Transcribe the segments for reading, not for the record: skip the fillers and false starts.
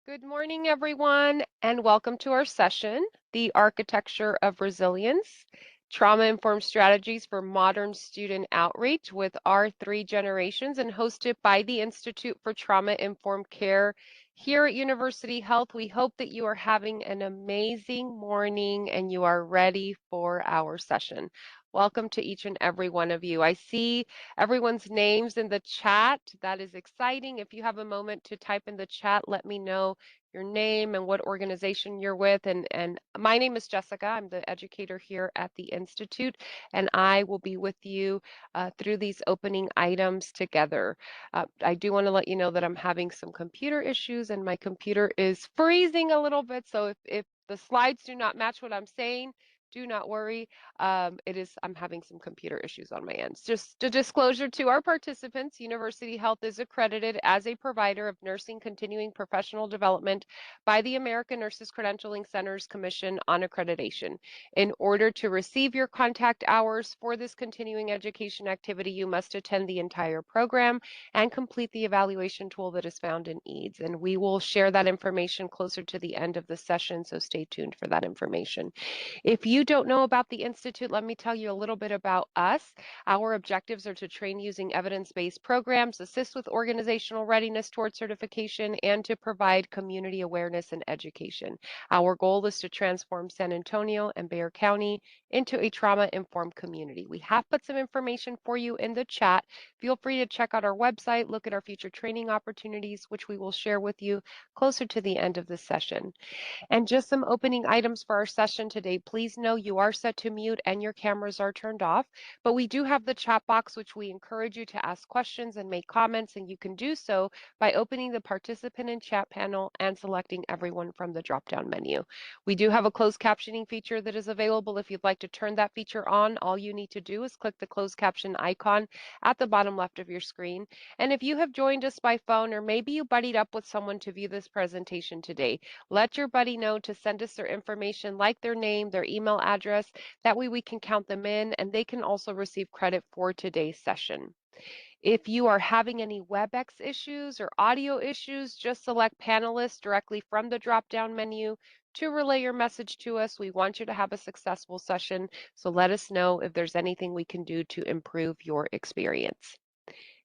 Good morning, everyone, and welcome to our session, The Architecture of Resilience, Trauma-Informed Strategies for Modern Student Outreach with our three generations and hosted by the Institute for Trauma-Informed Care here at University Health. We hope that you are having an amazing morning and you are ready for our session. Welcome to each and every one of you. I see everyone's names in the chat. That is exciting. If you have a moment to type in the chat, let me know your name and what organization you're with. And my name is Jessica. I'm the educator here at the Institute, and I will be with you through these opening items together. I do want to let you know that I'm having some computer issues and my computer is freezing a little bit. So if the slides do not match what I'm saying, do not worry. I'm having some computer issues on my end. Just a disclosure to our participants, University Health is accredited as a provider of nursing continuing professional development by the American Nurses Credentialing Centers Commission on Accreditation. In order to receive your contact hours for this continuing education activity, you must attend the entire program and complete the evaluation tool that is found in EADS. And we will share that information closer to the end of the session, so stay tuned for that information. If you don't know about the Institute, let me tell you a little bit about us. Our objectives are to train using evidence-based programs, assist with organizational readiness toward certification, and to provide community awareness and education. Our goal is to transform San Antonio and Bexar County into a trauma-informed community. We have put some information for you in the chat. Feel free to check out our website, look at our future training opportunities, which we will share with you closer to the end of the session. And just some opening items for our session today. Please know you are set to mute and your cameras are turned off, but we do have the chat box, which we encourage you to ask questions and make comments, and you can do so by opening the participant and chat panel and selecting everyone from the drop-down menu. We do have a closed captioning feature that is available. If you'd like to turn that feature on, all you need to do is click the closed caption icon at the bottom left of your screen. And if you have joined us by phone, or maybe you buddied up with someone to view this presentation today, let your buddy know to send us their information, like their name, their email address. That way we can count them in and they can also receive credit for today's session. If you are having any WebEx issues or audio issues, just select panelists directly from the drop-down menu to relay your message to us. We want you to have a successful session, so let us know if there's anything we can do to improve your experience.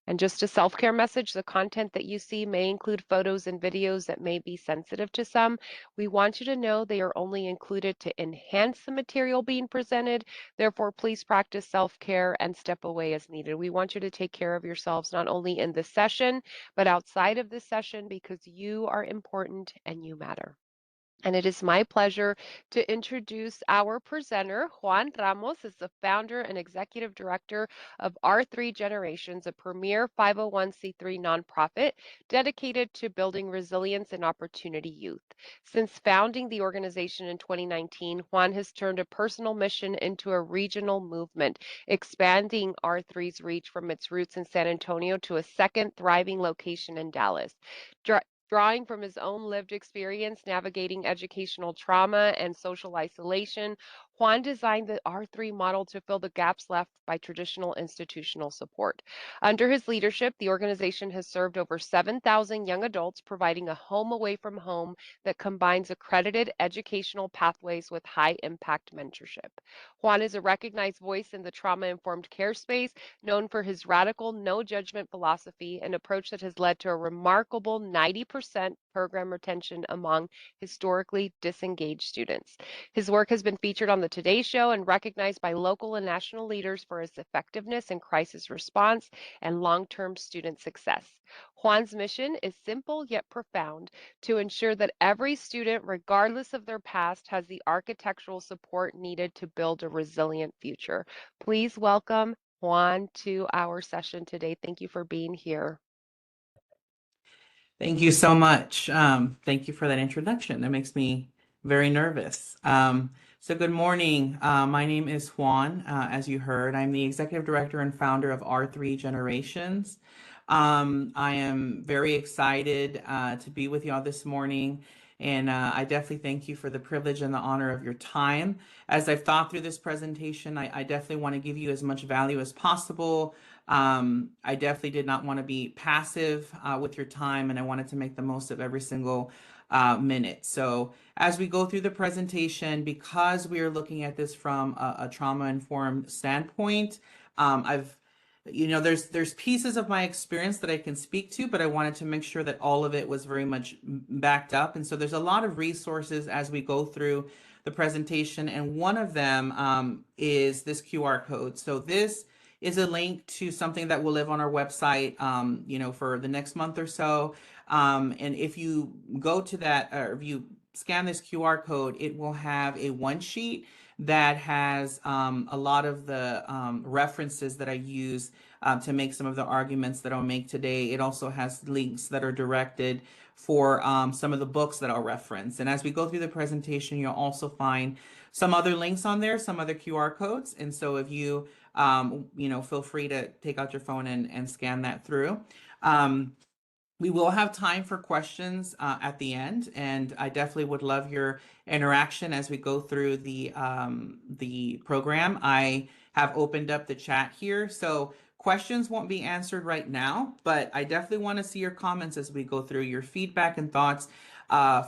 And just a self-care message, the content that you see may include photos and videos that may be sensitive to some. We want you to know they are only included to enhance the material being presented. Therefore, please practice self-care and step away as needed. We want you to take care of yourselves not only in this session, but outside of this session, because you are important and you matter. And it is my pleasure to introduce our presenter. Juan Ramos is the founder and executive director of R3 Generations, a premier 501c3 nonprofit dedicated to building resilience and opportunity youth. Since founding the organization in 2019, Juan has turned a personal mission into a regional movement, expanding R3's reach from its roots in San Antonio to a second thriving location in Dallas. Drawing from his own lived experience navigating educational trauma and social isolation, Juan designed the R3 model to fill the gaps left by traditional institutional support. Under his leadership, the organization has served over 7,000 young adults, providing a home away from home that combines accredited educational pathways with high impact mentorship. Juan is a recognized voice in the trauma informed care space, known for his radical no judgment philosophy, an approach that has led to a remarkable 90% program retention among historically disengaged students. His work has been featured on the Today Show and recognized by local and national leaders for his effectiveness in crisis response and long-term student success. Juan's mission is simple yet profound: to ensure that every student, regardless of their past, has the architectural support needed to build a resilient future. Please welcome Juan to our session today. Thank you for being here. Thank you so much. Thank you for that introduction. That makes me very nervous. So good morning. My name is Juan, as you heard. I'm the executive director and founder of R3 Generations. I am very excited to be with y'all this morning. And I definitely thank you for the privilege and the honor of your time. As I've thought through this presentation, I definitely want to give you as much value as possible, I definitely did not want to be passive with your time, and I wanted to make the most of every single minute. So as we go through the presentation, because we are looking at this from a trauma-informed standpoint, I've there's pieces of my experience that I can speak to, but I wanted to make sure that all of it was very much backed up. And so there's a lot of resources as we go through the presentation, and one of them is this QR code. So this is a link to something that will live on our website, for the next month or so. And if you go to that, or if you scan this QR code, it will have a one sheet that has a lot of the references that I use to make some of the arguments that I'll make today. It also has links that are directed for some of the books that I'll reference. And as we go through the presentation, you'll also find some other links on there, some other QR codes. And so if you, feel free to take out your phone and scan that through. We will have time for questions at the end, and I definitely would love your interaction as we go through the program. I have opened up the chat here, so questions won't be answered right now, but I definitely want to see your comments as we go through your feedback and thoughts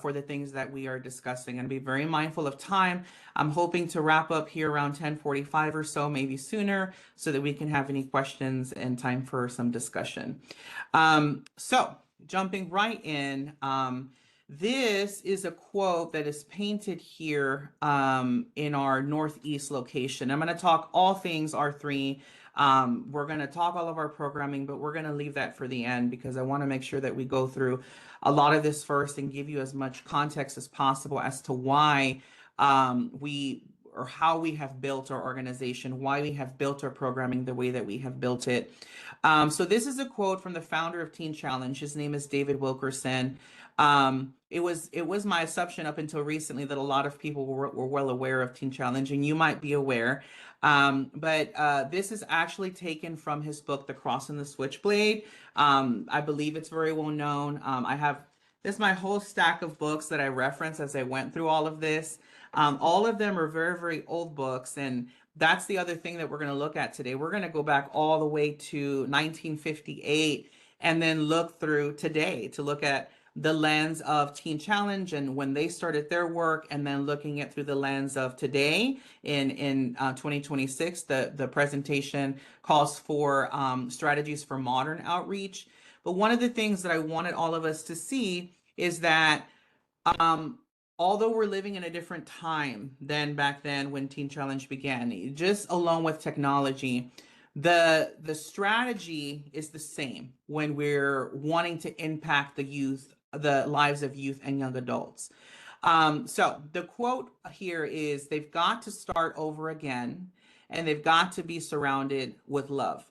for the things that we are discussing, and be very mindful of time. I'm hoping to wrap up here around 10:45 or so, maybe sooner, so that we can have any questions and time for some discussion. So jumping right in, this is a quote that is painted here in our Northeast location. I'm going to talk all things R3. We're going to talk all of our programming, but we're going to leave that for the end because I want to make sure that we go through a lot of this first and give you as much context as possible as to why we or how we have built our organization, why we have built our programming the way that we have built it. So this is a quote from the founder of Teen Challenge. His name is David Wilkerson. It was my assumption up until recently that a lot of people were well aware of Teen Challenge, and you might be aware. But this is actually taken from his book, The Cross and the Switchblade. I believe it's very well known. I have this is my whole stack of books that I reference as I went through all of this. All of them are very, very old books, and that's the other thing that we're going to look at today. We're going to go back all the way to 1958 and then look through today to look at the lens of Teen Challenge and when they started their work, and then looking at through the lens of today in 2026. The presentation calls for strategies for modern outreach. But one of the things that I wanted all of us to see is that um, although we're living in a different time than back then when Teen Challenge began, just along with technology, the strategy is the same when we're wanting to impact the lives of youth and young adults. So the quote here is, they've got to start over again, and they've got to be surrounded with love.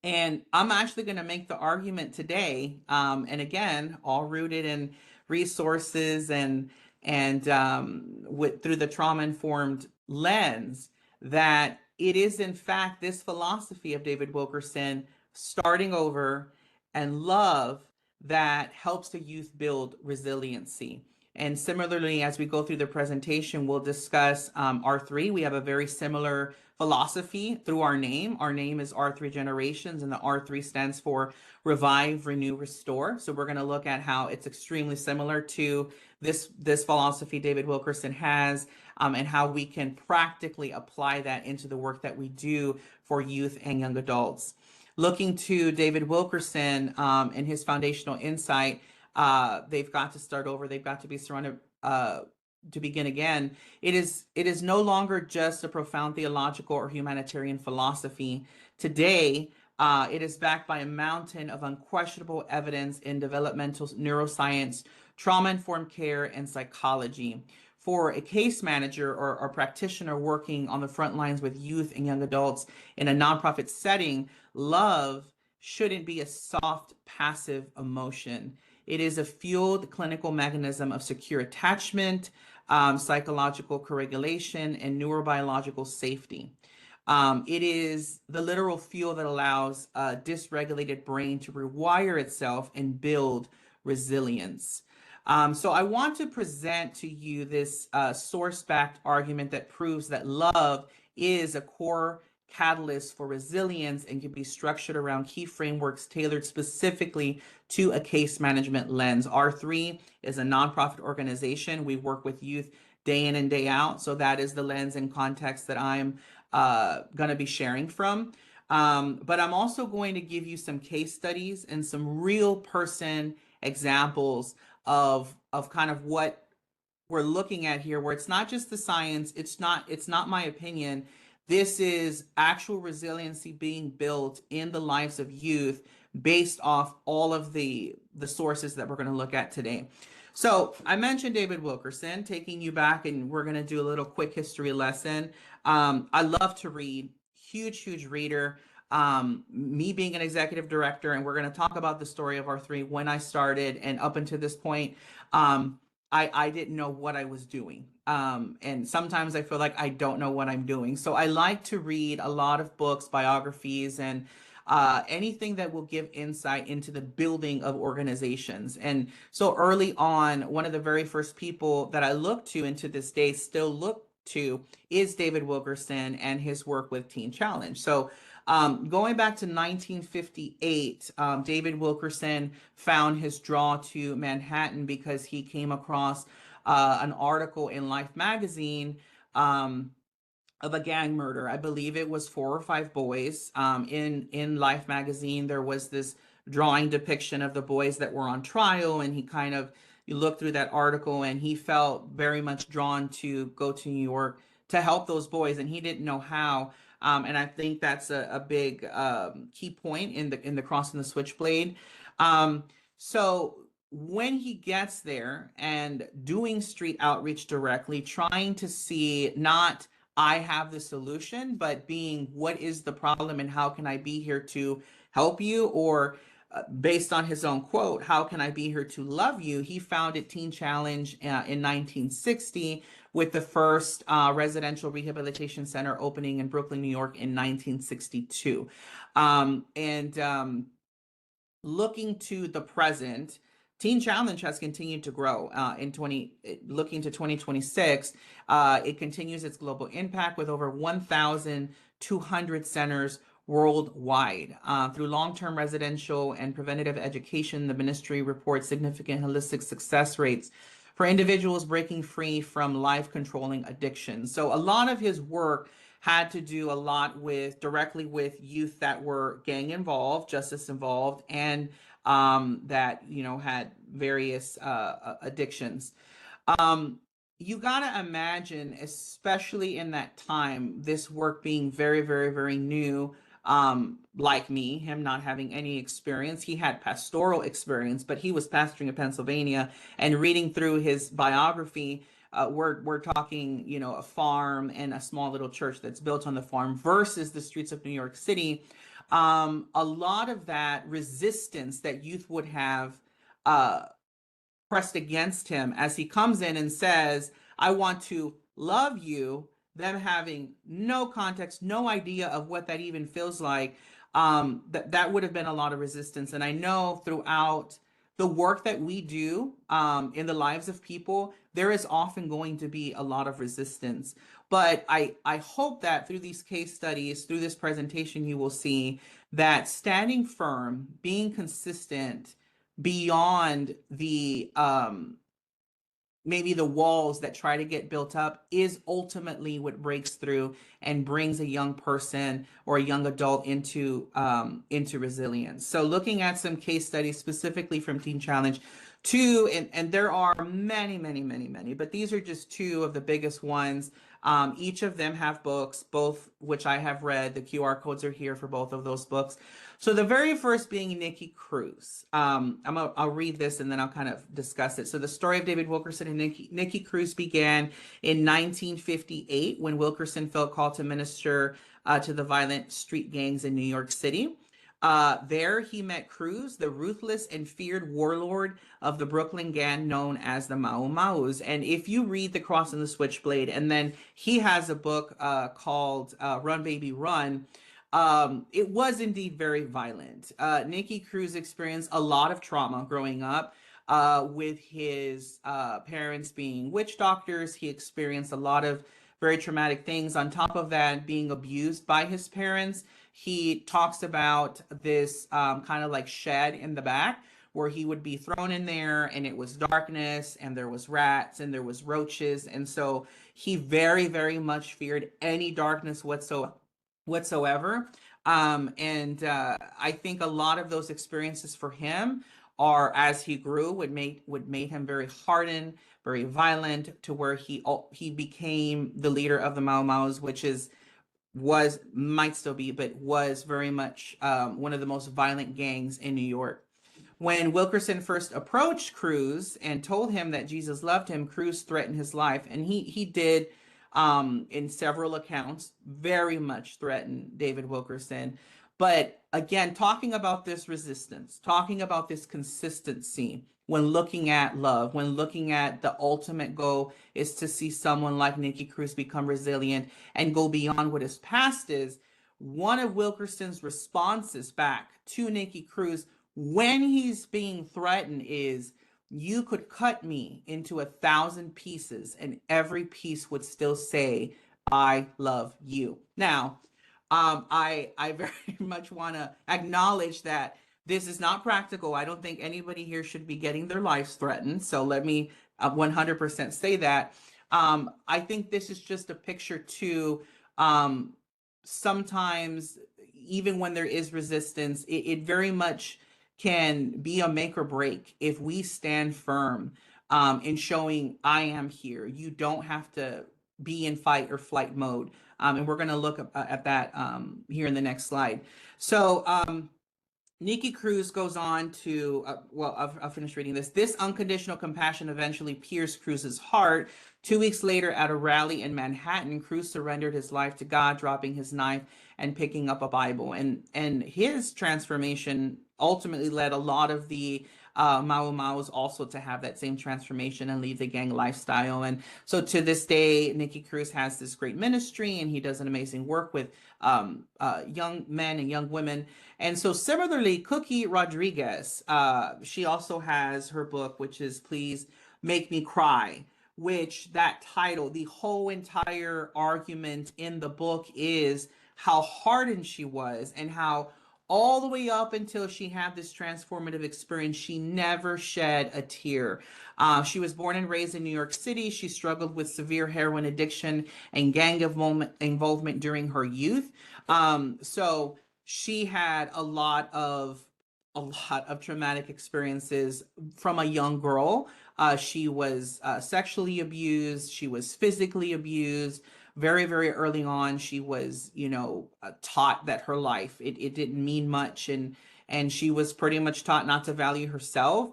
And I'm actually going to make the argument today, and again, all rooted in resources and with through the trauma-informed lens, that it is in fact this philosophy of David Wilkerson, starting over, and love, that helps the youth build resiliency. And similarly, as we go through the presentation, we'll discuss R3. We have a very similar philosophy through our name. Our name is R3 Generations, and the R3 stands for Revive, Renew, Restore. So we're going to look at how it's extremely similar to this philosophy David Wilkerson has, and how we can practically apply that into the work that we do for youth and young adults. Looking to David Wilkerson and his foundational insight, they've got to start over. They've got to be surrounded to begin again. It is no longer just a profound theological or humanitarian philosophy. Today, it is backed by a mountain of unquestionable evidence in developmental neuroscience, trauma-informed care, and psychology. For a case manager or practitioner working on the front lines with youth and young adults in a nonprofit setting, love shouldn't be a soft, passive emotion. It is a fueled clinical mechanism of secure attachment, psychological co-regulation, and neurobiological safety. It is the literal fuel that allows a dysregulated brain to rewire itself and build resilience. So I want to present to you this source-backed argument that proves that love is a core catalysts for resilience and can be structured around key frameworks tailored specifically to a case management lens. R3 is a nonprofit organization. We work with youth day in and day out. So that is the lens and context that I'm going to be sharing from. But I'm also going to give you some case studies and some real person examples of kind of what we're looking at here, where it's not just the science, it's not my opinion. This is actual resiliency being built in the lives of youth based off all of the sources that we're going to look at today. So I mentioned David Wilkerson, taking you back, and we're going to do a little quick history lesson. I love to read, huge reader. Me being an executive director, and we're going to talk about the story of R3 when I started and up until this point. I didn't know what I was doing. And sometimes I feel like I don't know what I'm doing. So I like to read a lot of books, biographies, and anything that will give insight into the building of organizations. And so early on, one of the very first people that I look to, and to this day still look to, is David Wilkerson and his work with Teen Challenge. So going back to 1958, David Wilkerson found his draw to Manhattan because he came across an article in Life magazine of a gang murder. I believe it was 4 or 5 boys. In Life magazine, there was this drawing depiction of the boys that were on trial, and he kind of, you look through that article, and he felt very much drawn to go to New York to help those boys, and he didn't know how. And I think that's a big key point in the Crossing the Switchblade. So when he gets there and doing street outreach directly, trying to see not I have the solution, but being what is the problem and how can I be here to help you? Or based on his own quote, how can I be here to love you? He founded Teen Challenge in 1960, with the first residential rehabilitation center opening in Brooklyn, New York in 1962. And looking to the present, Teen Challenge has continued to grow. Looking to 2026, it continues its global impact with over 1,200 centers worldwide. Through long-term residential and preventative education, the ministry reports significant holistic success rates for individuals breaking free from life-controlling addiction. So a lot of his work had to do a lot with directly with youth that were gang involved, justice involved, and that had various addictions. Um, you gotta imagine, especially in that time, this work being very new. Like me, him not having any experience. He had pastoral experience, but he was pastoring in Pennsylvania, and reading through his biography, we're talking, a farm and a small little church that's built on the farm versus the streets of New York City. A lot of that resistance that youth would have uh, pressed against him as he comes in and says, I want to love you, them having no context, no idea of what that even feels like, that would have been a lot of resistance. And I know throughout the work that we do in the lives of people, there is often going to be a lot of resistance. But I hope that through these case studies, through this presentation, you will see that standing firm, being consistent beyond the maybe the walls that try to get built up is ultimately what breaks through and brings a young person or a young adult into resilience. So looking at some case studies specifically from Teen Challenge, two, and there are many, but these are just two of the biggest ones. Each of them have books, both which I have read. The QR codes are here for both of those books. So the very first being Nikki Cruz. I'll read this and then I'll kind of discuss it. So the story of David Wilkerson and Nikki Cruz began in 1958 when Wilkerson felt called to minister to the violent street gangs in New York City. There he met Cruz, the ruthless and feared warlord of the Brooklyn gang known as the Mau Maus. And if you read The Cross and the Switchblade, and then he has a book called Run Baby Run, it was indeed very violent. Nikki Cruz experienced a lot of trauma growing up with his parents being witch doctors. He experienced a lot of very traumatic things. On top of that, being abused by his parents, he talks about this kind of like shed in the back where he would be thrown in there and it was darkness and there was rats and there was roaches. And so he very, very much feared any darkness whatsoever. And I think a lot of those experiences for him are, as he grew, would made him very hardened, very violent, to where he became the leader of the Mau Maus, which is was might still be, but was very much one of the most violent gangs in New York. When Wilkerson first approached Cruz and told him that Jesus loved him, Cruz threatened his life, and he did, in several accounts, very much threaten David Wilkerson. But again, talking about this resistance, talking about this consistency when looking at love, when looking at the ultimate goal is to see someone like Nikki Cruz become resilient and go beyond what his past is. One of Wilkerson's responses back to Nikki Cruz when he's being threatened is, you could cut me into 1,000 pieces and every piece would still say, I love you. Now, I very much want to acknowledge that this is not practical. I don't think anybody here should be getting their lives threatened. So let me 100% say that. I think this is just a picture to, sometimes, even when there is resistance, it very much can be a make or break if we stand firm, in showing I am here. You don't have to be in fight or flight mode. And we're going to look at that here in the next slide. So Nikki Cruz goes on to, well, I'll finish reading this. This unconditional compassion eventually pierced Cruz's heart. 2 weeks later, at a rally in Manhattan, Cruz surrendered his life to God, dropping his knife and picking up a Bible. And his transformation ultimately led a lot of the Mau Maus also to have that same transformation and leave the gang lifestyle. And so to this day, Nikki Cruz has this great ministry, and he does an amazing work with young men and young women. And so similarly, Cookie Rodriguez, she also has her book, which is Please Make Me Cry, which that title, the whole entire argument in the book is how hardened she was and how all the way up until she had this transformative experience, she never shed a tear. She was born and raised in New York City. She struggled with severe heroin addiction and gang involvement during her youth. So she had a lot of traumatic experiences from a young girl. She was sexually abused. She was physically abused. Very, very early on, she was, taught that her life, it didn't mean much, and she was pretty much taught not to value herself.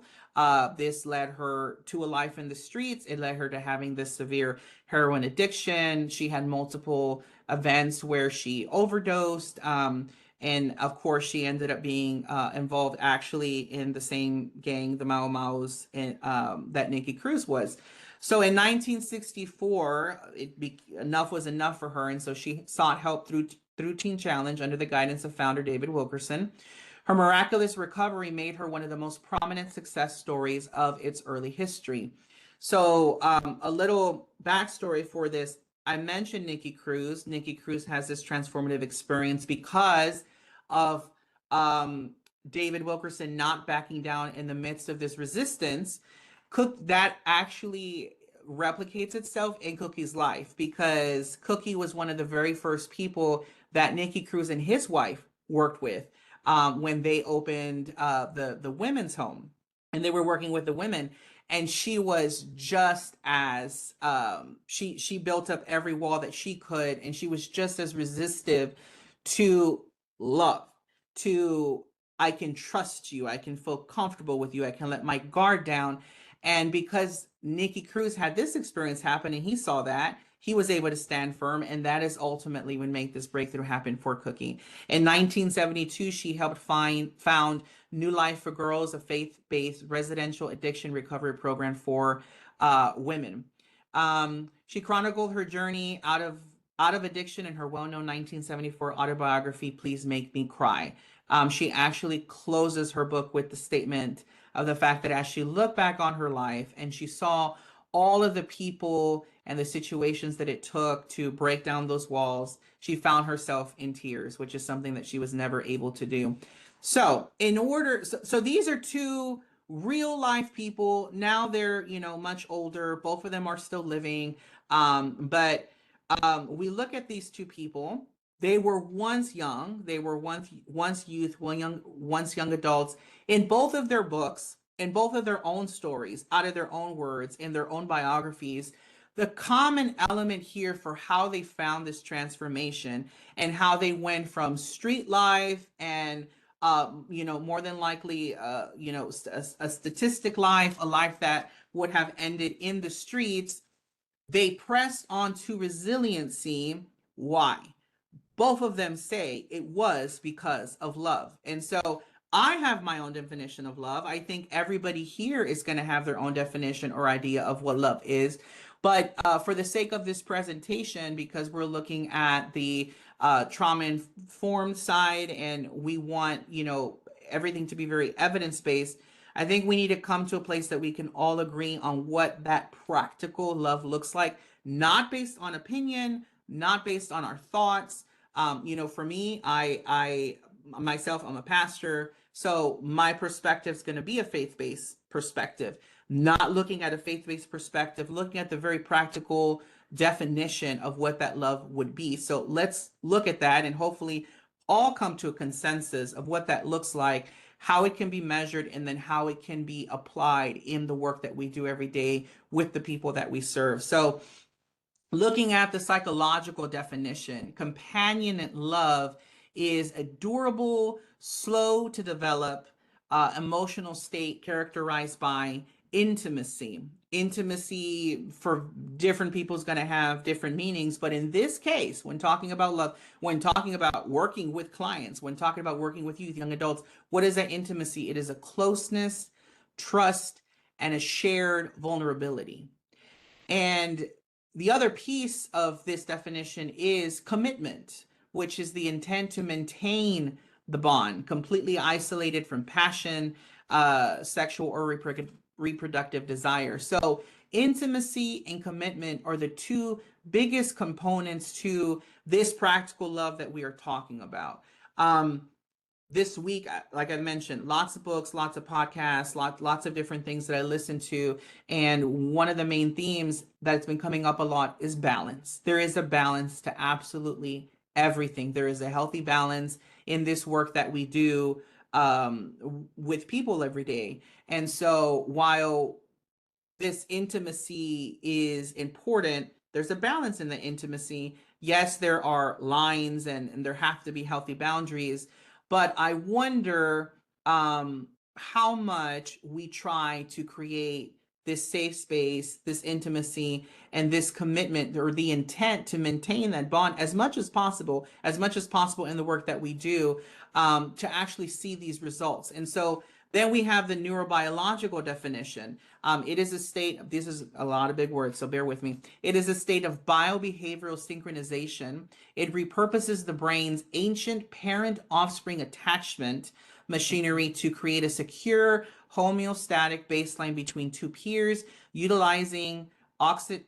This led her to a life in the streets. It led her to having this severe heroin addiction. She had multiple events where she overdosed. And of course, she ended up being involved actually in the same gang, the Mau Maus, that Nikki Cruz was. So in 1964, enough was enough for her, and so she sought help through Teen Challenge under the guidance of founder David Wilkerson. Her miraculous recovery made her one of the most prominent success stories of its early history. So a little backstory for this. I mentioned Nikki Cruz. Nikki Cruz has this transformative experience because of David Wilkerson not backing down in the midst of this resistance. That actually replicates itself in Cookie's life, because Cookie was one of the very first people that Nikki Cruz and his wife worked with when they opened the women's home, and they were working with the women. And she was just as she built up every wall that she could, and she was just as resistive to love, to I can trust you, I can feel comfortable with you, I can let my guard down. And because Nikki Cruz had this experience happen and he saw that, he was able to stand firm, and that is ultimately what made this breakthrough happen for Cookie. In 1972, she helped found New Life for Girls, a faith-based residential addiction recovery program for women. She chronicled her journey out of addiction in her well-known 1974 autobiography, Please Make Me Cry. She actually closes her book with the statement of the fact that as she looked back on her life and she saw all of the people and the situations that it took to break down those walls, she found herself in tears, which is something that she was never able to do. So these are two real life people. Now they're, much older. Both of them are still living. But we look at these two people. They were once young. They were once youth, once young adults. In both of their books, in both of their own stories, out of their own words, in their own biographies, the common element here for how they found this transformation and how they went from street life and more than likely, a statistic life, a life that would have ended in the streets, they pressed on to resiliency. Why? Both of them say it was because of love. And so I have my own definition of love. I think everybody here is going to have their own definition or idea of what love is. But for the sake of this presentation, because we're looking at the trauma informed side and we want, everything to be very evidence based, I think we need to come to a place that we can all agree on what that practical love looks like, not based on opinion, not based on our thoughts. For me, I myself, I'm a pastor, so my perspective is going to be a faith-based perspective, not looking at a faith-based perspective, looking at the very practical definition of what that love would be. So let's look at that and hopefully all come to a consensus of what that looks like, how it can be measured, and then how it can be applied in the work that we do every day with the people that we serve. So looking at the psychological definition, companionate love is a durable, slow to develop emotional state characterized by intimacy. Intimacy for different people is going to have different meanings, but in this case, when talking about love, when talking about working with clients, when talking about working with youth, young adults, what is that intimacy? It is a closeness, trust, and a shared vulnerability. And the other piece of this definition is commitment, which is the intent to maintain the bond, completely isolated from passion, sexual or reproductive desire. So, intimacy and commitment are the two biggest components to this practical love that we are talking about. This week, like I mentioned, lots of books, lots of podcasts, lots of different things that I listen to. And one of the main themes that's been coming up a lot is balance. There is a balance to absolutely everything. There is a healthy balance in this work that we do with people every day. And so while this intimacy is important, there's a balance in the intimacy. Yes, there are lines and there have to be healthy boundaries, but I wonder how much we try to create this safe space, this intimacy, and this commitment or the intent to maintain that bond as much as possible in the work that we do to actually see these results. And so then we have the neurobiological definition. It is a state, this is a lot of big words, so bear with me. It is a state of biobehavioral synchronization. It repurposes the brain's ancient parent-offspring attachment machinery to create a secure homeostatic baseline between two peers, utilizing oxytocin,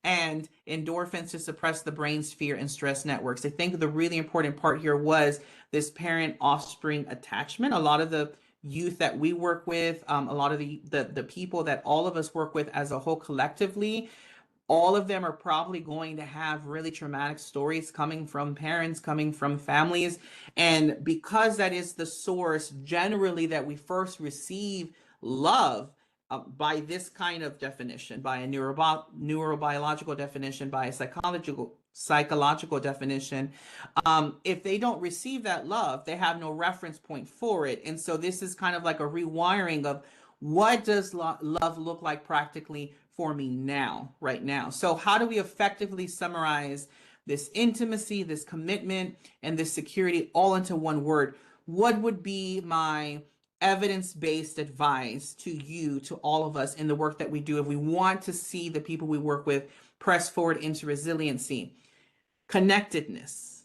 and endorphins to suppress the brain's fear and stress networks. I think the really important part here was this parent offspring attachment. A lot of the youth that we work with, a lot of the people that all of us work with as a whole collectively, all of them are probably going to have really traumatic stories coming from parents, coming from families. And because that is the source generally that we first receive love, by this kind of definition, by a neurobiological definition, by a psychological definition, if they don't receive that love, they have no reference point for it. And so this is kind of like a rewiring of what does love look like practically for me now, right now. So how do we effectively summarize this intimacy, this commitment, and this security all into one word? What would be my evidence-based advice to you, to all of us in the work that we do if we want to see the people we work with press forward into resiliency? Connectedness.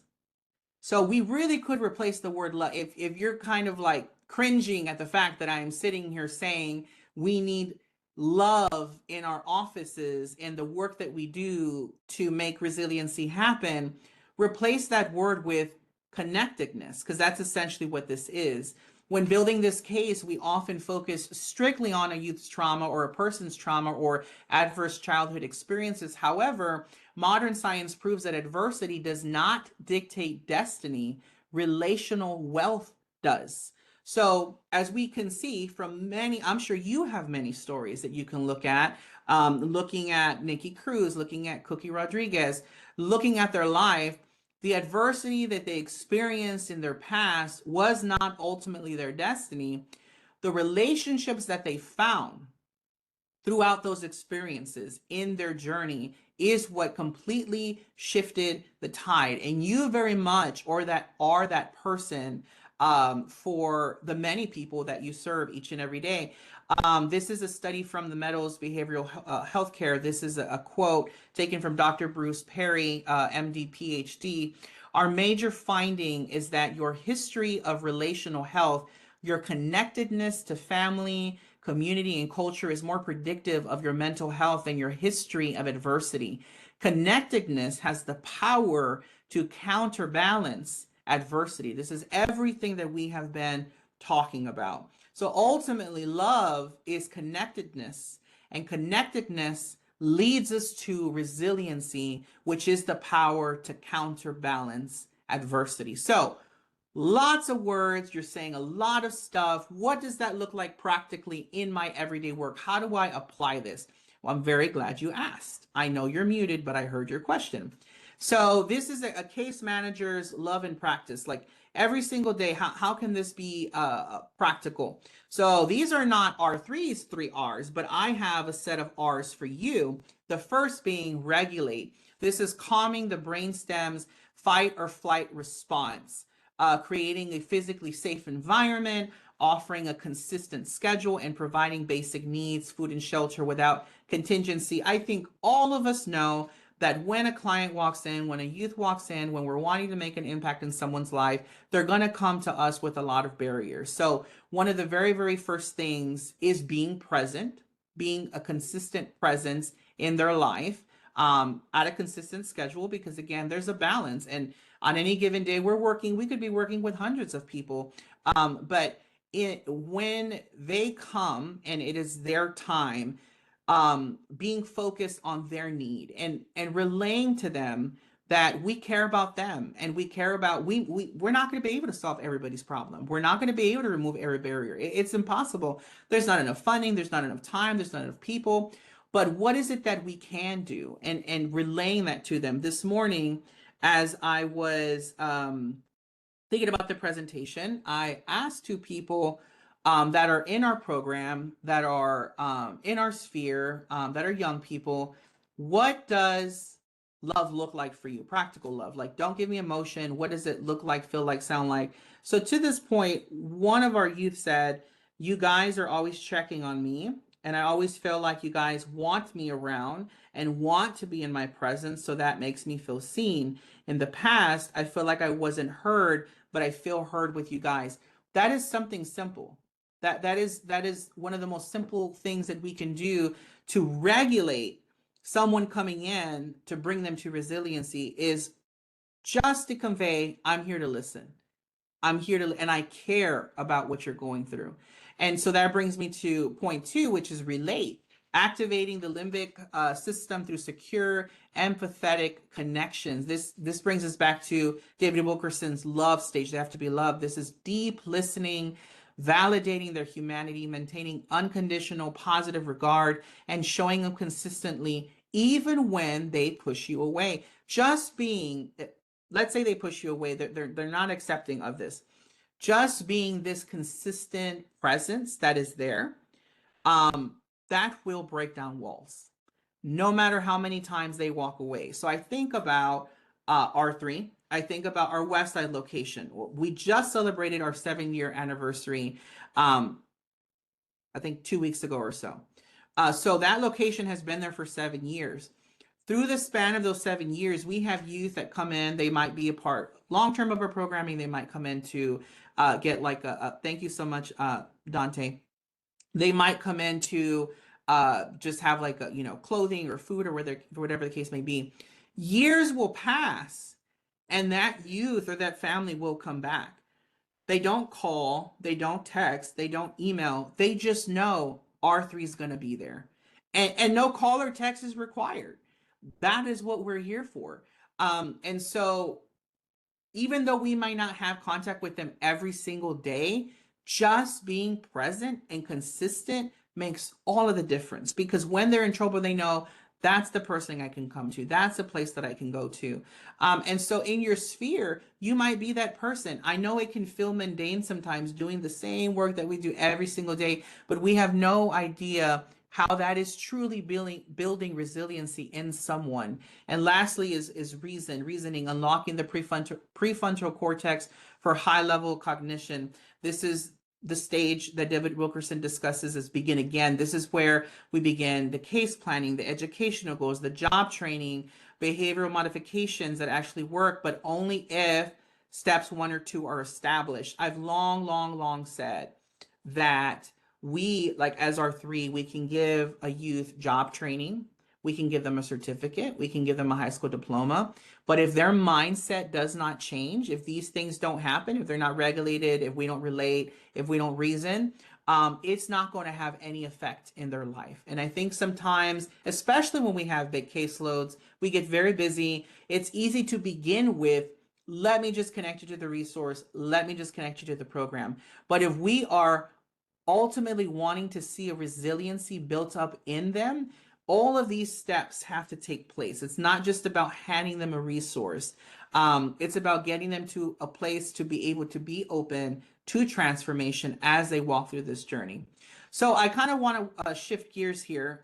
So we really could replace the word love. If you're kind of like cringing at the fact that I am sitting here saying We need love in our offices and the work that we do to make resiliency happen. Replace that word with connectedness, because that's essentially what this is. When building this case, we often focus strictly on a youth's trauma or a person's trauma or adverse childhood experiences. However, modern science proves that adversity does not dictate destiny, relational wealth does. So, as we can see from many, I'm sure you have many stories that you can look at. Looking at Nikki Cruz, looking at Cookie Rodriguez, looking at their life, the adversity that they experienced in their past was not ultimately their destiny. The relationships that they found throughout those experiences in their journey is what completely shifted the tide. And you very much or that are that person for the many people that you serve each and every day. This is a study from the Meadows Behavioral Healthcare. This is a quote taken from Dr. Bruce Perry, MD, PhD. Our major finding is that your history of relational health, your connectedness to family, community, and culture is more predictive of your mental health than your history of adversity. Connectedness has the power to counterbalance adversity. This is everything that we have been talking about. So ultimately, love is connectedness, and connectedness leads us to resiliency, which is the power to counterbalance adversity. So, lots of words, you're saying a lot of stuff. What does that look like practically in my everyday work? How do I apply this? Well, I'm very glad you asked. I know you're muted, but I heard your question. So this is a case manager's love and practice. Like every single day, how can this be practical? So these are not R3's 3 R's, but I have a set of R's for you. The first being regulate. This is calming the brainstem's fight or flight response. Creating a physically safe environment, offering a consistent schedule, and providing basic needs, food and shelter without contingency. I think all of us know that when a client walks in, when a youth walks in, when we're wanting to make an impact in someone's life, they're going to come to us with a lot of barriers. So, one of the very, very first things is being present, being a consistent presence in their life at a consistent schedule, because again, there's a balance. And on any given day we could be working with hundreds of people. But when they come and it is their time, being focused on their need and relaying to them that we care about them and we care about we're not going to be able to solve everybody's problem. We're not going to be able to remove every barrier. It's impossible. There's not enough funding, there's not enough time, there's not enough people. But what is it that we can do? And relaying that to them this morning as I was thinking about the presentation, I asked two people that are in our program, that are in our sphere, that are young people, what does love look like for you? Practical love. Like, don't give me emotion. What does it look like, feel like, sound like? So, to this point, one of our youth said, you guys are always checking on me. And I always feel like you guys want me around and want to be in my presence. So that makes me feel seen. In the past, I feel like I wasn't heard, but I feel heard with you guys. That is something simple. That is one of the most simple things that we can do to regulate someone coming in to bring them to resiliency is just to convey, I'm here to listen. I'm here to, and I care about what you're going through. And so that brings me to point two, which is relate, activating the limbic system through secure, empathetic connections. This brings us back to David Wilkerson's love stage. They have to be loved. This is deep listening, validating their humanity, maintaining unconditional positive regard, and showing them consistently, even when they push you away. Just being, let's say they push you away, they're not accepting of this. Just being this consistent presence that is there, um, that will break down walls, no matter how many times they walk away. So I think about R3. I think about our West Side location. We just celebrated our 7-year anniversary, I think 2 weeks ago or so. So that location has been there for 7 years. Through the span of those 7 years, we have youth that come in. They might be a part long term of our programming. They might come in to get like thank you so much, Dante. They might come in to just have like a, clothing or food or whatever the case may be. Years will pass and that youth or that family will come back. They don't call, they don't text, they don't email. They just know R3 is going to be there. And no call or text is required. That is what we're here for. And so even though we might not have contact with them every single day, just being present and consistent makes all of the difference, because when they're in trouble, they know that's the person I can come to. That's the place that I can go to. And so in your sphere, you might be that person. I know it can feel mundane sometimes doing the same work that we do every single day, but we have no idea how that is truly building resiliency in someone. And lastly is reasoning, unlocking the prefrontal cortex for high level cognition. This is the stage that David Wilkerson discusses as begin again. This is where we begin the case planning, the educational goals, the job training, behavioral modifications that actually work, but only if steps 1 or 2 are established. I've long said that we, like as R3, we can give a youth job training, we can give them a certificate, we can give them a high school diploma. But if their mindset does not change, if these things don't happen, if they're not regulated, if we don't relate, if we don't reason, it's not going to have any effect in their life. And I think sometimes, especially when we have big caseloads, we get very busy. It's easy to begin with, let me just connect you to the resource, let me just connect you to the program. But if we are ultimately wanting to see a resiliency built up in them, all of these steps have to take place. It's not just about handing them a resource. It's about getting them to a place to be able to be open to transformation as they walk through this journey. So I kind of want to shift gears here.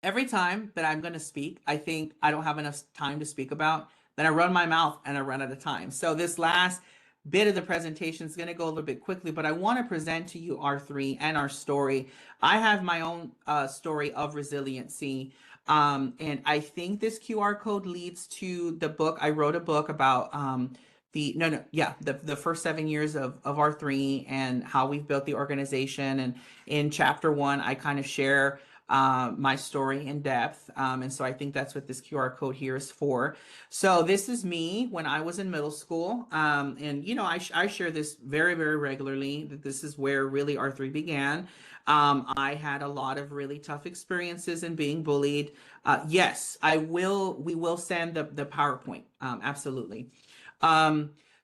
Every time that I'm going to speak, I think I don't have enough time to speak about, then I run my mouth and I run out of time. So this last bit of the presentation is going to go a little bit quickly, but I want to present to you R3 and our story. I have my own story of resiliency. And I think this QR code leads to the book. I wrote a book about the first 7 years of R3 and how we've built the organization. And in chapter 1, I kind of share my story in depth. And so I think that's what this QR code here is for. So this is me when I was in middle school. And, I share this very regularly, that this is where really R3 began. I had a lot of really tough experiences in being bullied. Yes, we will send the PowerPoint. Absolutely.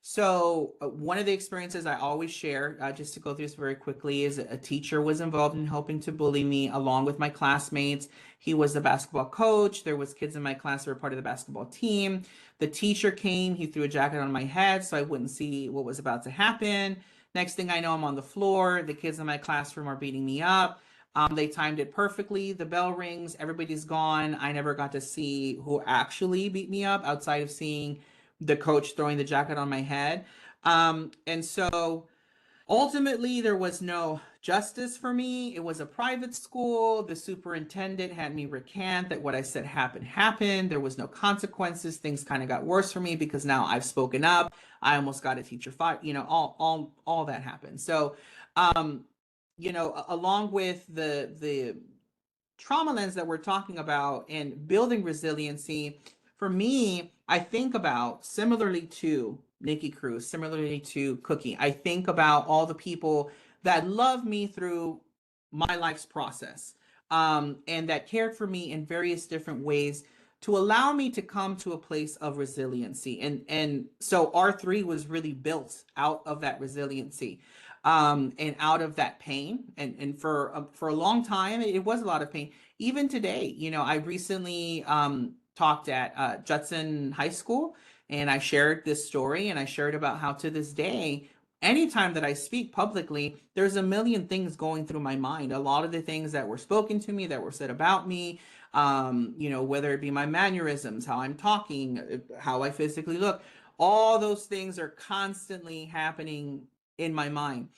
So one of the experiences I always share, just to go through this very quickly, is a teacher was involved in helping to bully me along with my classmates. He was the basketball coach. There was kids in my class who were part of the basketball team. The teacher came, he threw a jacket on my head so I wouldn't see what was about to happen. Next thing I know, I'm on the floor. The kids in my classroom are beating me up. They timed it perfectly. The bell rings, everybody's gone. I never got to see who actually beat me up outside of seeing the coach throwing the jacket on my head. And so ultimately, there was no justice for me. It was a private school. The superintendent had me recant that what I said happened. There was no consequences. Things kind of got worse for me because now I've spoken up. I almost got a teacher fired. All that happened. So, along with the trauma lens that we're talking about and building resiliency, for me, I think about similarly to Nikki Cruz, similarly to Cookie. I think about all the people that love me through my life's process, and that cared for me in various different ways to allow me to come to a place of resiliency. And so R3 was really built out of that resiliency, and out of that pain. And for a long time, it was a lot of pain. Even today, I recently talked at Judson High School, and I shared this story, and I shared about how to this day, anytime that I speak publicly, there's a million things going through my mind. A lot of the things that were spoken to me, that were said about me, whether it be my mannerisms, how I'm talking, how I physically look, all those things are constantly happening in my mind.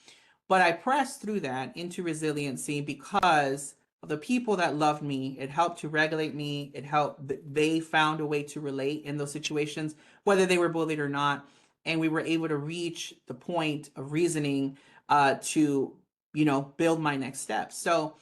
But I pressed through that into resiliency because of the people that loved me. It helped to regulate me. It helped, they found a way to relate in those situations, whether they were bullied or not. And we were able to reach the point of reasoning to build my next steps. So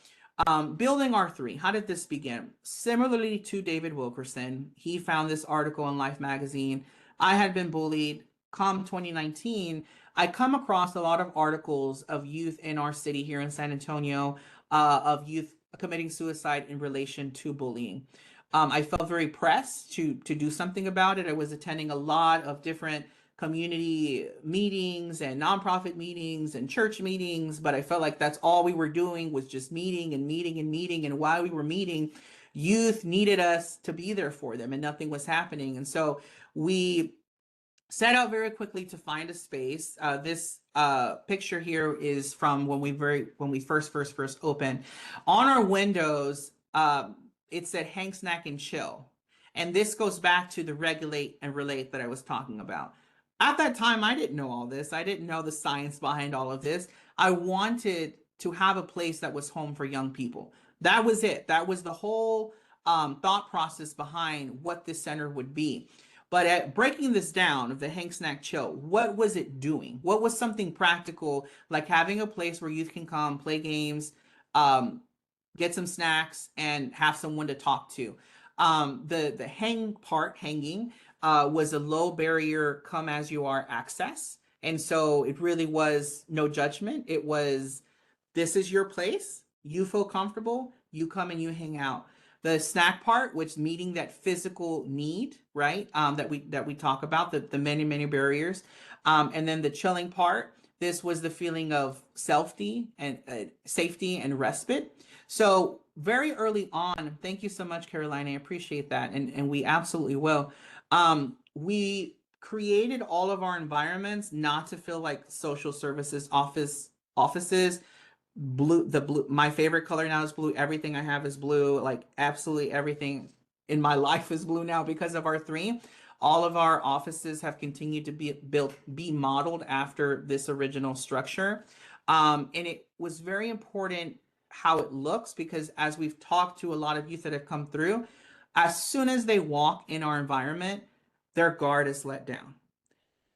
building R3, how did this begin? Similarly to David Wilkerson, he found this article in Life magazine. I had been bullied. Come 2019, I come across a lot of articles of youth in our city here in San Antonio, of youth committing suicide in relation to bullying. I felt very pressed to do something about it. I was attending a lot of different community meetings and nonprofit meetings and church meetings, but I felt like that's all we were doing was just meeting and meeting and meeting. And while we were meeting, youth needed us to be there for them and nothing was happening. And so we set out very quickly to find a space. This picture here is from when we first opened. On our windows, it said "Hang, Snack, and Chill," and this goes back to the regulate and relate that I was talking about. At that time, I didn't know all this. I didn't know the science behind all of this. I wanted to have a place that was home for young people. That was it. That was the whole thought process behind what this center would be. But at breaking this down of the Hang Snack Chill, what was it doing? What was something practical, like having a place where youth can come, play games, um, get some snacks, and have someone to talk to? The hang part, hanging, was a low barrier, come as you are access. And so it really was no judgment. It was, this is your place. You feel comfortable. You come and you hang out. The snack part, which meeting that physical need, right? That we talk about, the many barriers, and then the chilling part. This was the feeling of safety and respite. So very early on, thank you so much, Caroline. I appreciate that, and we absolutely will. We created all of our environments not to feel like social services offices. Blue, my favorite color now is blue. Everything I have is blue. Like absolutely everything in my life is blue now because of R3. All of our offices have continued to be modeled after this original structure. And it was very important how it looks, because as we've talked to a lot of youth that have come through, as soon as they walk in our environment, their guard is let down,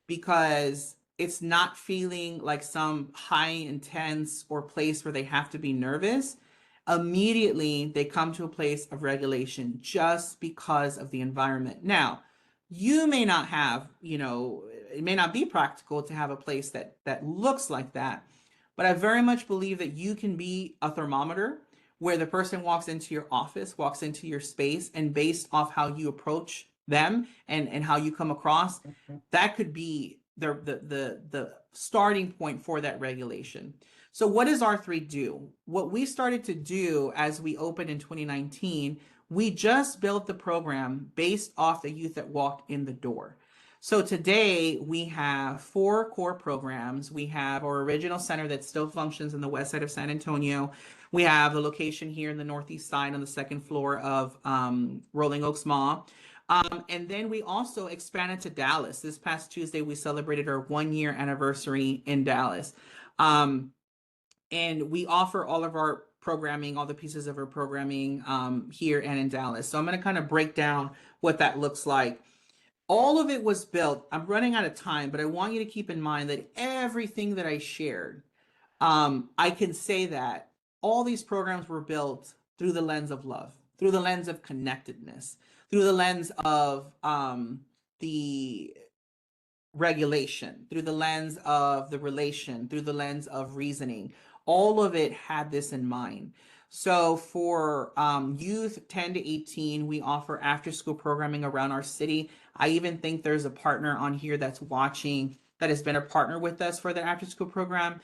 because it's not feeling like some high intense or place where they have to be nervous. Immediately they come to a place of regulation just because of the environment. Now, you may not have, it may not be practical to have a place that looks like that, but I very much believe that you can be a thermometer where the person walks into your office, walks into your space, and based off how you approach them and how you come across, that could be the starting point for that regulation. So what does R3 do? What we started to do as we opened in 2019, we just built the program based off the youth that walked in the door. So today we have 4 core programs. We have our original center that still functions in the west side of San Antonio. We have the location here in the northeast side on the second floor of Rolling Oaks Mall. And then we also expanded to Dallas. This past Tuesday, we celebrated our 1-year anniversary in Dallas. And we offer all of our programming, all the pieces of our programming here and in Dallas. So I'm going to kind of break down what that looks like. All of it was built. I'm running out of time, but I want you to keep in mind that everything that I shared, I can say that all these programs were built through the lens of love, through the lens of connectedness, through the lens of the regulation, through the lens of the relation, through the lens of reasoning. All of it had this in mind. So for youth 10 to 18, we offer after school programming around our city. I even think there's a partner on here that's watching that has been a partner with us for the after school program.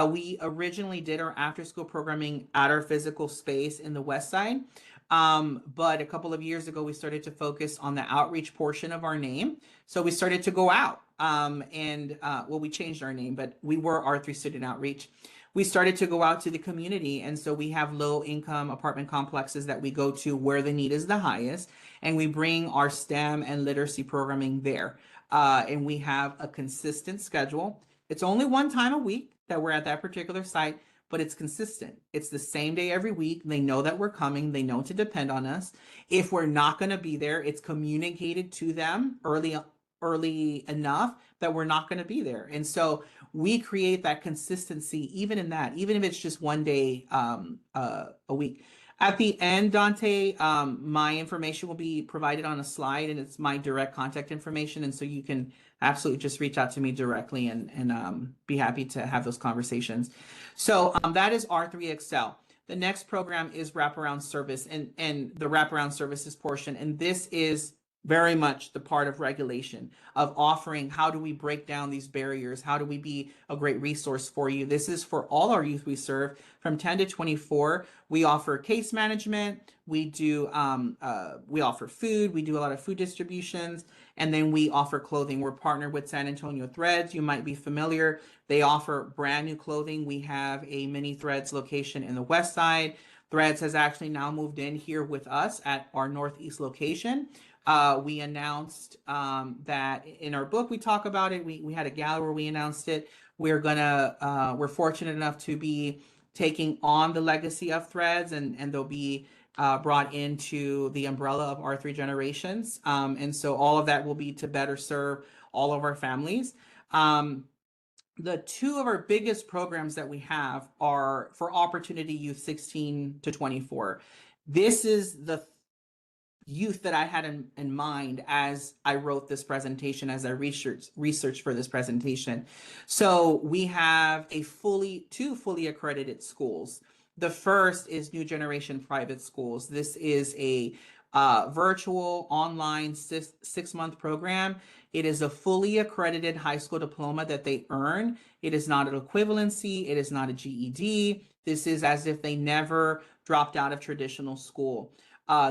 We originally did our after school programming at our physical space in the West Side. But a couple of years ago, we started to focus on the outreach portion of our name. So we started to go out well, we changed our name, but we were R3 Student Outreach. We started to go out to the community. And so we have low income apartment complexes that we go to where the need is the highest. And we bring our STEM and literacy programming there. And we have a consistent schedule. It's only one time a week that we're at that particular site, but it's consistent. It's the same day every week. They know that we're coming. They know to depend on us. If we're not going to be there, it's communicated to them early enough that we're not going to be there. And so we create that consistency, even in that, even if it's just one day a week. At the end, Dante, my information will be provided on a slide, and it's my direct contact information. And so you can absolutely just reach out to me directly and be happy to have those conversations. So that is R3 Excel. The next program is wraparound service and the wraparound services portion. And this is very much the part of regulation of offering how do we break down these barriers? How do we be a great resource for you? This is for all our youth we serve from 10 to 24. We offer case management. We offer food. We do a lot of food distributions, and then we offer clothing. We're partnered with San Antonio Threads. You might be familiar. They offer brand new clothing. We have a mini Threads location in the West Side. Threads has actually now moved in here with us at our Northeast location. We announced that in our book, we talk about it. We had a gala where we announced it. We're fortunate enough to be taking on the legacy of Threads, and they'll be brought into the umbrella of our three generations. And so all of that will be to better serve all of our families. The two of our biggest programs that we have are for Opportunity Youth 16 to 24. This is the youth that I had in mind as I wrote this presentation, as I researched for this presentation. So we have two fully accredited schools. The first is New Generation Private Schools. This is a virtual online 6-month program. It is a fully accredited high school diploma that they earn. It is not an equivalency. It is not a GED. This is as if they never dropped out of traditional school.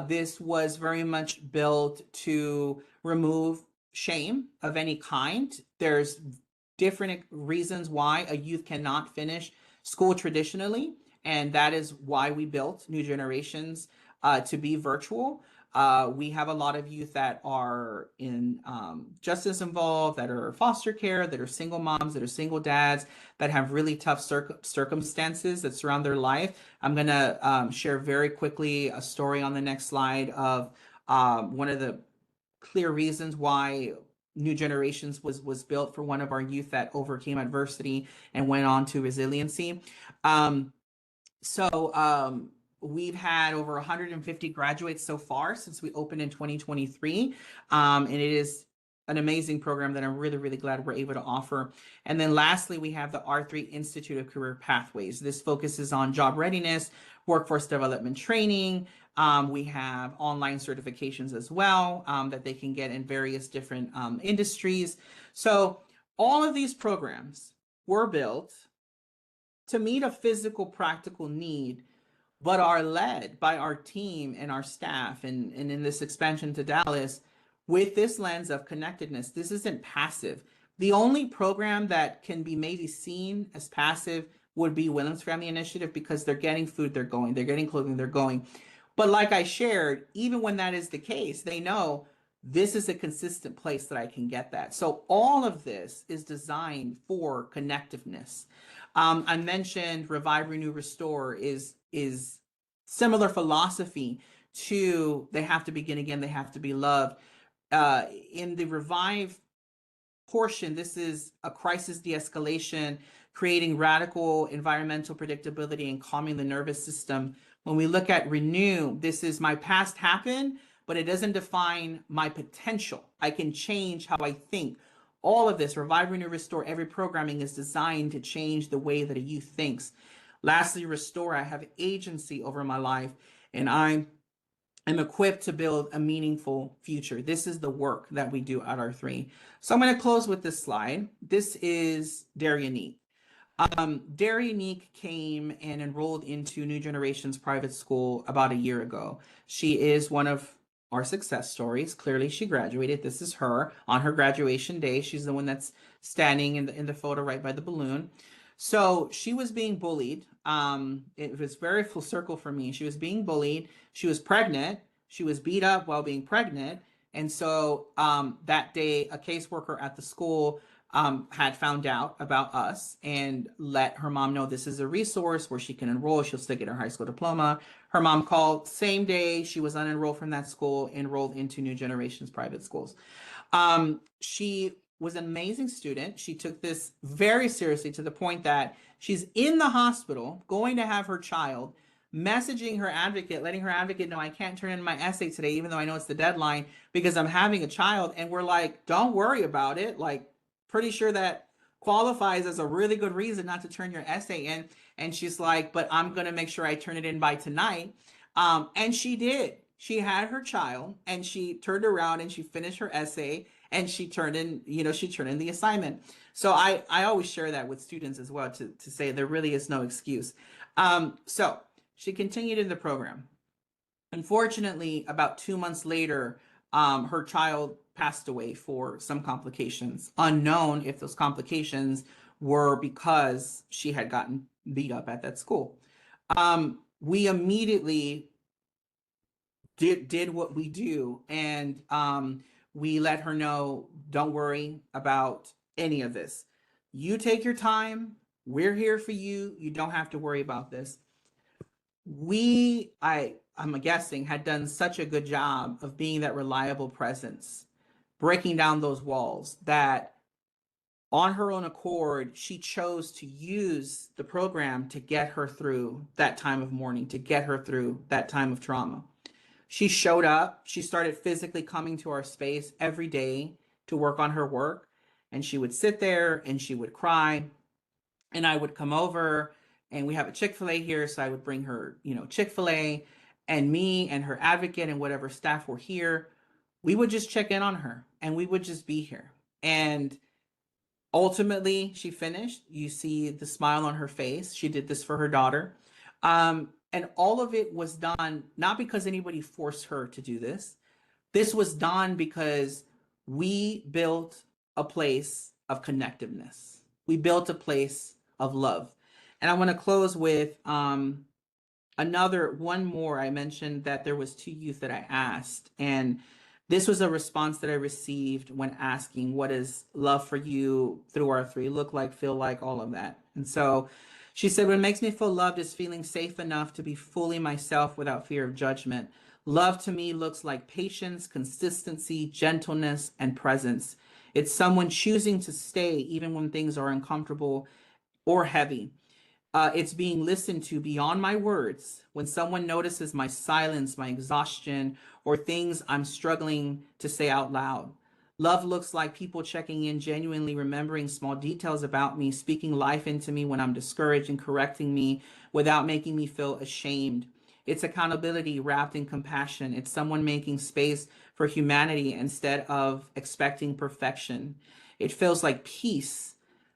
This was very much built to remove shame of any kind. There's different reasons why a youth cannot finish school traditionally, and that is why we built New Generations to be virtual. We have a lot of youth that are in justice involved, that are foster care, that are single moms, that are single dads, that have really tough circumstances that surround their life. I'm going to share very quickly a story on the next slide of one of the clear reasons why New Generations was built for one of our youth that overcame adversity and went on to resiliency. We've had over 150 graduates so far since we opened in 2023. And it is an amazing program that I'm really, really glad we're able to offer. And then lastly, we have the R3 Institute of Career Pathways. This focuses on job readiness, workforce development training. We have online certifications as well that they can get in various different industries. So all of these programs were built to meet a physical, practical need, but are led by our team and our staff, and in this expansion to Dallas, with this lens of connectedness. This isn't passive. The only program that can be maybe seen as passive would be Williams Family Initiative, because they're getting food, they're going, they're getting clothing, they're going. But like I shared, even when that is the case, they know this is a consistent place that I can get that. So all of this is designed for connectiveness. I mentioned Revive, Renew, Restore is similar philosophy to they have to begin again, they have to be loved. In the Revive portion, this is a crisis de-escalation, creating radical environmental predictability and calming the nervous system. When we look at Renew, this is my past happened, but it doesn't define my potential. I can change how I think. All of this, Revive, Renew, Restore, every programming is designed to change the way that a youth thinks. Lastly, Restore, I have agency over my life, and I'm equipped to build a meaningful future. This is the work that we do at R3. So I'm going to close with this slide. This is Darianique. Darianique came and enrolled into New Generations Private School about a year ago. She is one of our success stories. Clearly, she graduated. This is her on her graduation day. She's the one that's standing in the photo right by the balloon. So she was being bullied. It was very full circle for me. She was being bullied. She was pregnant. She was beat up while being pregnant. And so that day, a caseworker at the school had found out about us and let her mom know this is a resource where she can enroll. She'll still get her high school diploma. Her mom called same day. She was unenrolled from that school, enrolled into New Generations Private Schools. She was an amazing student. She took this very seriously to the point that she's in the hospital going to have her child, messaging her advocate, letting her advocate know I can't turn in my essay today, even though I know it's the deadline because I'm having a child. And we're like, don't worry about it. Like, pretty sure that qualifies as a really good reason not to turn your essay in. And she's like, but I'm going to make sure I turn it in by tonight. And she did. She had her child and she turned around and she finished her essay and she turned in, she turned in the assignment. So I always share that with students as well to say there really is no excuse. So she continued in the program. Unfortunately, about 2 months later, her child passed away for some complications, unknown if those complications were because she had gotten beat up at that school. We immediately did what we do, and we let her know, don't worry about any of this. You take your time. We're here for you. You don't have to worry about this. I'm guessing, had done such a good job of being that reliable presence, breaking down those walls, that on her own accord, she chose to use the program to get her through that time of mourning, to get her through that time of trauma. She showed up. She started physically coming to our space every day to work on her work. And she would sit there and she would cry. And I would come over, and we have a Chick-fil-A here. So I would bring her, Chick-fil-A, and me and her advocate and whatever staff were here. We would just check in on her and we would just be here. And ultimately, she finished. You see the smile on her face. She did this for her daughter. And all of it was done not because anybody forced her to do this. This was done because we built a place of connectiveness. We built a place of love. And I want to close with one more. I mentioned that there was two youth that I asked, and this was a response that I received when asking, what does love for you through our three look like, feel like, all of that. And so she said, what makes me feel loved is feeling safe enough to be fully myself without fear of judgment. Love to me looks like patience, consistency, gentleness, and presence. It's someone choosing to stay even when things are uncomfortable or heavy. It's being listened to beyond my words. When someone notices my silence, my exhaustion, or things I'm struggling to say out loud. Love looks like people checking in, genuinely remembering small details about me, speaking life into me when I'm discouraged, and correcting me without making me feel ashamed. It's accountability wrapped in compassion. It's someone making space for humanity instead of expecting perfection. It feels like peace.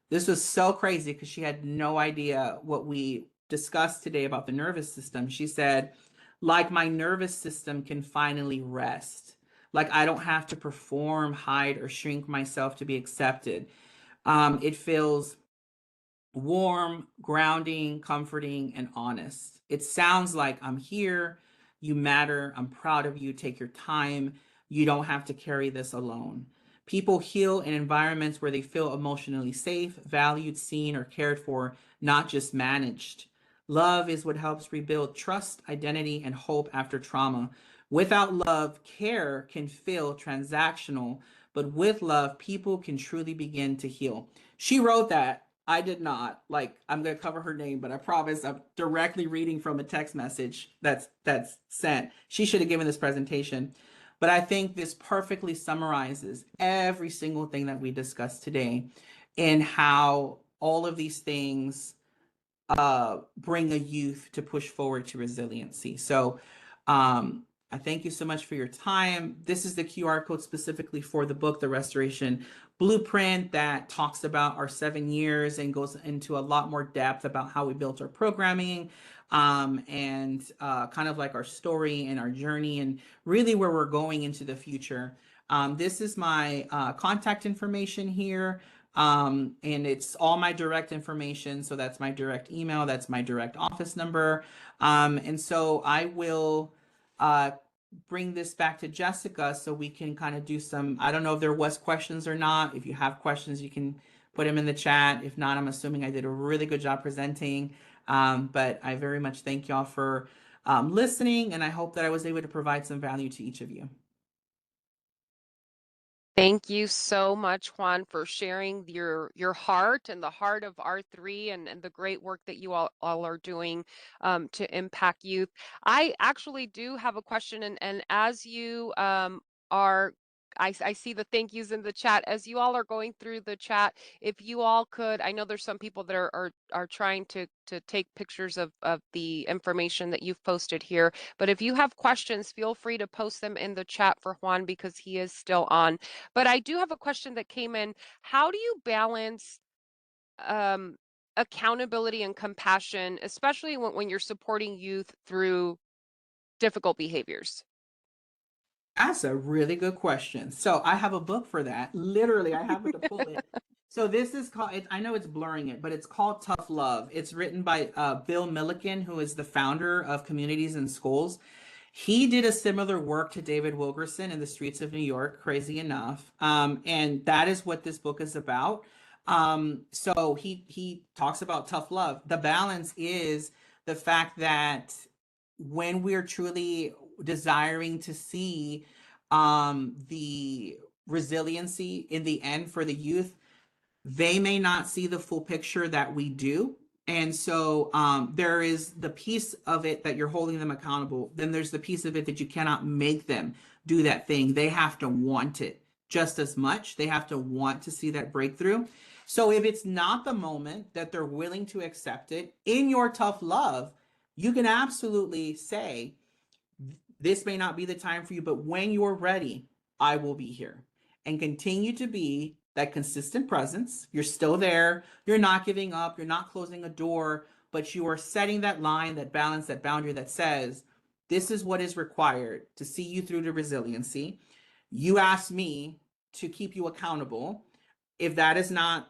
This was so crazy because she had no idea what we discussed today about the nervous system. She said, like, my nervous system can finally rest. Like, I don't have to perform, hide, or shrink myself to be accepted. It feels warm, grounding, comforting, and honest. It sounds like, I'm here, you matter, I'm proud of you, take your time, you don't have to carry this alone. People heal in environments where they feel emotionally safe, valued, seen, or cared for, not just managed. Love is what helps rebuild trust, identity, and hope after trauma. Without love, care can feel transactional, but with love, people can truly begin to heal. She wrote that. I did not. Like, I'm going to cover her name, but I promise I'm directly reading from a text message that's sent. She should have given this presentation. But I think this perfectly summarizes every single thing that we discussed today, and how all of these things bring a youth to push forward to resiliency. So I thank you so much for your time. This is the QR code specifically for the book, The Restoration Blueprint, that talks about our 7 years and goes into a lot more depth about how we built our programming, and kind of like our story and our journey and really where we're going into the future. This is my contact information here. And it's all my direct information. So that's my direct email, that's my direct office number. And so I will uh, bring this back to Jessica so we can kind of do some, I don't know if there was questions or not. If you have questions, you can put them in the chat. If not, I'm assuming I did a really good job presenting. But I very much thank y'all for listening, and I hope that I was able to provide some value to each of you. Thank you so much, Juan, for sharing your heart and the heart of R3 and the great work that you all are doing to impact youth. I actually do have a question, and as you are, I see the thank yous in the chat. As you all are going through the chat, if you all could, I know there's some people that are trying to take pictures of the information that you've posted here, but if you have questions, feel free to post them in the chat for Juan because he is still on. But I do have a question that came in. How do you balance um, accountability and compassion, especially when you're supporting youth through difficult behaviors? That's a really good question. So I have a book for that. Literally, I happen to pull it. So this is called, I know it's blurring it, but it's called Tough Love. It's written by Bill Milliken, who is the founder of Communities in Schools. He did a similar work to David Wilkerson in the streets of New York, crazy enough. And that is what this book is about. So he talks about tough love. The balance is the fact that when we're truly desiring to see the resiliency in the end for the youth, they may not see the full picture that we do. And so there is the piece of it that you're holding them accountable. Then there's the piece of it that you cannot make them do that thing. They have to want it just as much. They have to want to see that breakthrough. So if it's not the moment that they're willing to accept it in your tough love, you can absolutely say, this may not be the time for you, but when you're ready, I will be here and continue to be that consistent presence. You're still there. You're not giving up. You're not closing a door, but you are setting that line, that balance, that boundary that says, this is what is required to see you through to resiliency. You asked me to keep you accountable. If that is not,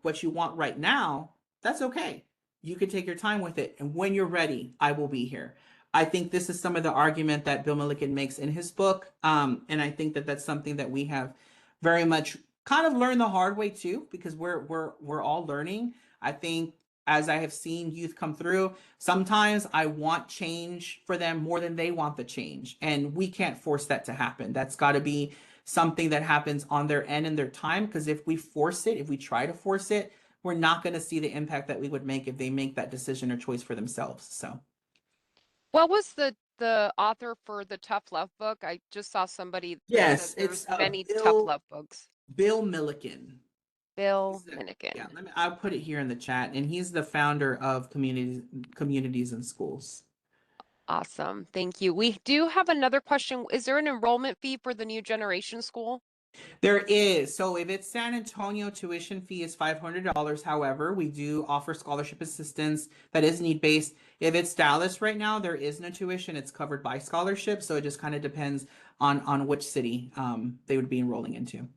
what you want right now, that's okay. You can take your time with it. And when you're ready, I will be here. I think this is some of the argument that Bill Milliken makes in his book. And I think that that's something that we have very much kind of learned the hard way too, because we're all learning. I think as I have seen youth come through, sometimes I want change for them more than they want the change. And we can't force that to happen. That's got to be something that happens on their end in their time. Because if we force it, if we try to force it, we're not going to see the impact that we would make if they make that decision or choice for themselves. So. What was the author for the Tough Love book? I just saw somebody that said Yes, it's there's many tough Bill love books. Bill Milliken. Bill He's the, yeah, Minikin. I'll put it here in the chat, and he's the founder of Communities in Schools. Awesome. Thank you. We do have another question. Is there an enrollment fee for the new generation school? There is. So if it's San Antonio, tuition fee is $500. However, we do offer scholarship assistance that is need based. If it's Dallas right now, there is no tuition. It's covered by scholarship. So it just kind of depends on which city they would be enrolling into.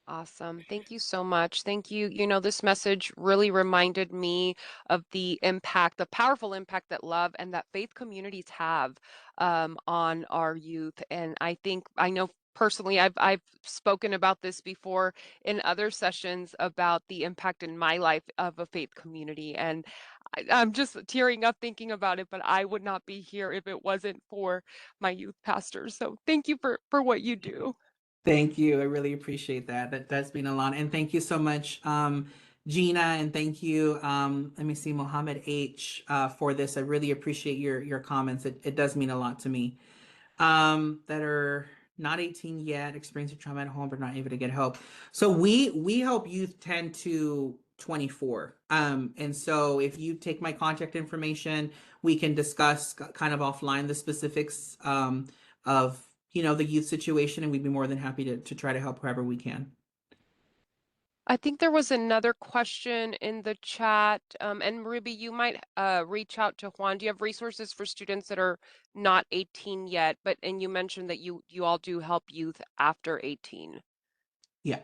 Awesome. Thank you so much. Thank you. You know, this message really reminded me of the impact, the powerful impact that love and that faith communities have on our youth. And I know personally, I've spoken about this before in other sessions about the impact in my life of a faith community. And I'm just tearing up thinking about it, but I would not be here if it wasn't for my youth pastors. So thank you for what you do. Thank you. I really appreciate that. That's been a lot. And thank you so much, Gina, and thank you, let me see, Mohammed H, for this. I really appreciate your comments. It does mean a lot to me. That are not 18 yet, experiencing trauma at home, but not able to get help. So we help youth 10 to 24. And so if you take my contact information, we can discuss kind of offline the specifics of the youth situation, and we'd be more than happy to try to help however we can. I think there was another question in the chat. And Ruby, you might reach out to Juan. Do you have resources for students that are not 18 yet? And you mentioned that you all do help youth after 18. Yeah.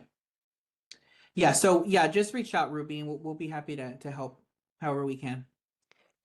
Yeah. So yeah, just reach out, Ruby, and we'll be happy to help however we can.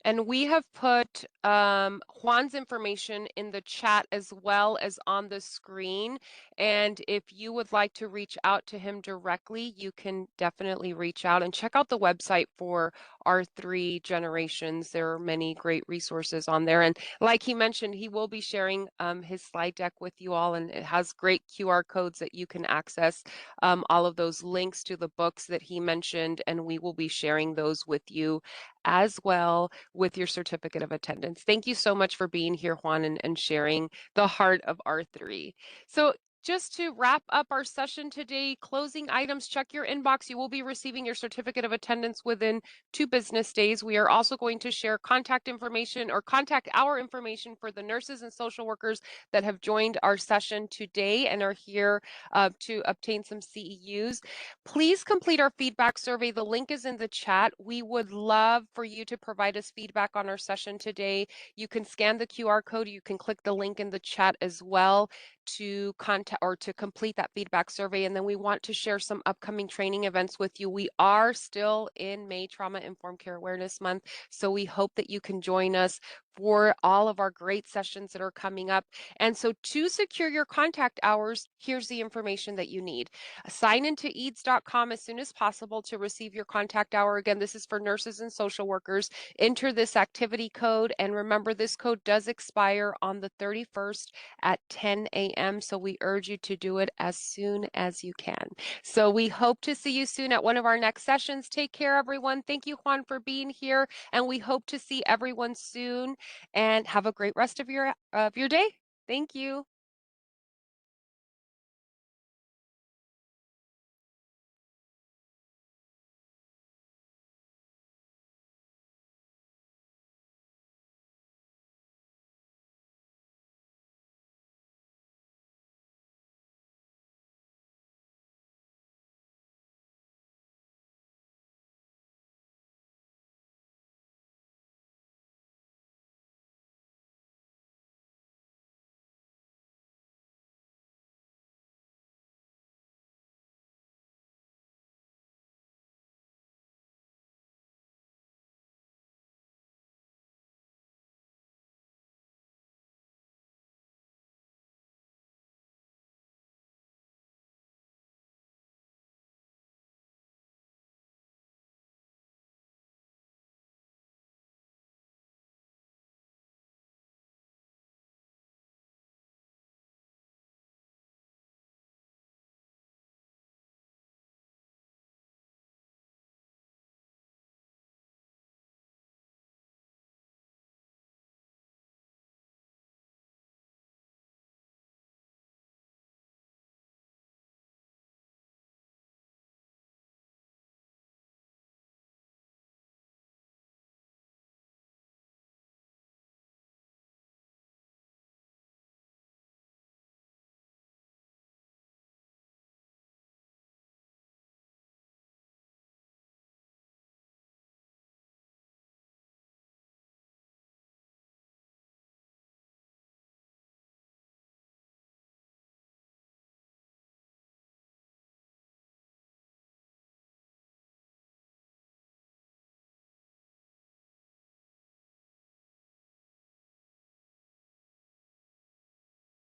And we have put Juan's information in the chat as well as on the screen. And if you would like to reach out to him directly, you can definitely reach out and check out the website for R3 generations. There are many great resources on there. And like he mentioned, he will be sharing his slide deck with you all, and it has great QR codes that you can access all of those links to the books that he mentioned, and we will be sharing those with you as well with your certificate of attendance. Thank you so much for being here, Juan, and sharing the heart of R3. So just to wrap up our session today, closing items, check your inbox. You will be receiving your certificate of attendance within 2 business days. We are also going to share contact information or contact hour information for the nurses and social workers that have joined our session today and are here to obtain some CEUs. Please complete our feedback survey. The link is in the chat. We would love for you to provide us feedback on our session today. You can scan the QR code. You can click the link in the chat as well to contact or to complete that feedback survey. And then we want to share some upcoming training events with you. We are still in May Trauma Informed Care Awareness Month, so we hope that you can join us for all of our great sessions that are coming up. And so to secure your contact hours, here's the information that you need. Sign into eads.com as soon as possible to receive your contact hour. Again, this is for nurses and social workers. Enter this activity code, and remember, this code does expire on the 31st at 10 a.m. So we urge you to do it as soon as you can. So we hope to see you soon at one of our next sessions. Take care, everyone. Thank you, Juan, for being here, and we hope to see everyone soon. And have a great rest of your day. Thank you.